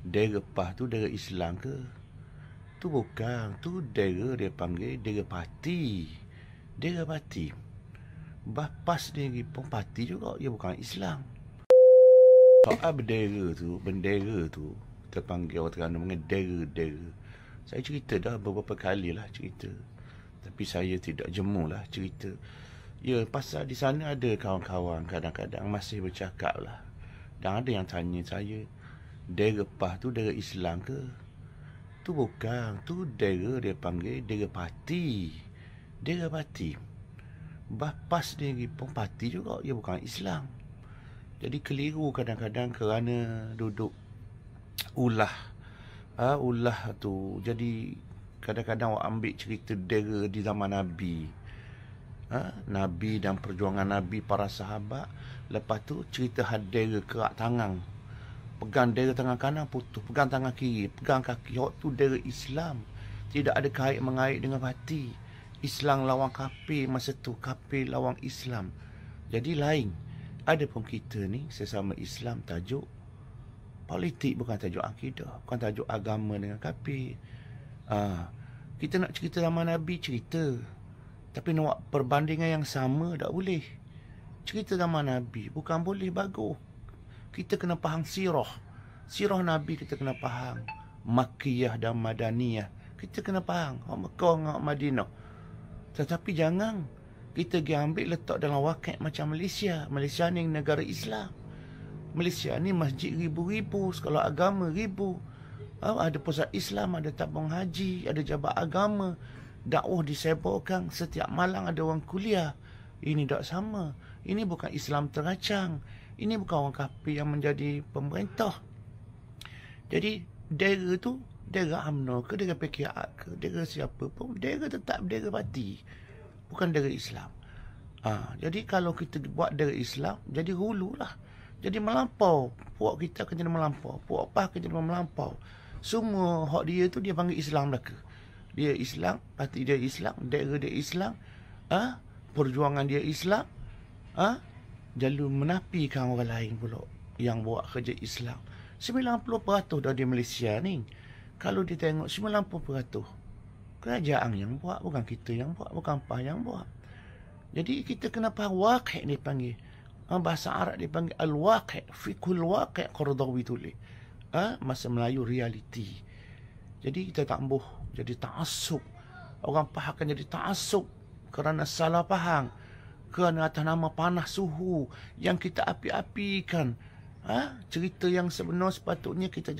Dera PAS tu dera Islam ke? Tu bukan. Tu dera dia panggil dera parti. Dera parti. PAS ni pun parti juga. Dia bukan Islam. Soal bendera tu kita panggil orang Terengganu panggil dera. Saya cerita dah beberapa kali lah cerita. Tapi saya tidak jemu lah cerita. Ya, pasal di sana ada kawan-kawan kadang-kadang masih bercakap lah. Dan ada yang tanya saya, dera PAS tu dera Islam ke? Tu bukan. Tu dera dia panggil dera parti. Dera parti. PAS ni pun parti juga. Dia bukan Islam. Jadi keliru kadang-kadang kerana duduk ulah tu. Jadi kadang-kadang awak ambil cerita dera di zaman Nabi. Nabi dan perjuangan Nabi, para sahabat. Lepas tu cerita dera kerak tangan. Pegang dera tangan kanan putus, pegang tangan kiri, pegang kaki. Awak tu dera Islam. Tidak ada kait-mengait dengan parti. Islam lawan kafir masa tu, kafir lawan Islam. Jadi lain. Adapun kita ni sesama Islam, tajuk politik, bukan tajuk akidah, bukan tajuk agama dengan kafir. Kita nak cerita zaman Nabi, cerita. Tapi nak buat perbandingan yang sama tak boleh. Cerita zaman Nabi bukan boleh bagus. Kita kena faham sirah. Sirah Nabi kita kena faham. Makkiyah dan Madaniyah kita kena faham. Mekah dengan Madinah. Tetapi jangan kita pergi ambil letak dalam wakil macam Malaysia. Malaysia ni negara Islam. Malaysia ni masjid ribu-ribu, sekolah agama ribu. Ada pusat Islam, ada tabung haji, ada jabat agama. Dakwah disebarkan, setiap malam ada orang kuliah. Ini tak sama. Ini bukan Islam teracang. Ini bukan orang kafir yang menjadi pemerintah. Jadi dera tu, dera UMNO ke, dera PKR ke, dera siapa pun, dera tetap dera parti. Bukan dera Islam. Jadi kalau kita buat dera Islam, jadi hulu lah. Jadi melampau. Puak kita akan jadi melampau. Puak PAS akan jadi melampau. Semua hak dia tu dia panggil Islam belaka. Dia Islam, parti dia Islam, dera dia Islam, perjuangan dia Islam, lalu menafikan orang lain pula yang buat kerja Islam. 90% dah di Malaysia ni. Kalau dia tengok 90%. Kerajaan yang buat, bukan kita yang buat, bukan PAS yang buat. Jadi kita kena faham waqi' dipanggil. Bahasa Arab dipanggil al-waqi', fiqhul waqi' Qaradawi tulis. Masa Melayu reality. Jadi kita tak boleh jadi ta'assub. Orang PAS akan jadi ta'assub kerana salah faham. Kerana atas nama panah suhu yang kita api-apikan. Cerita yang sebenar sepatutnya kita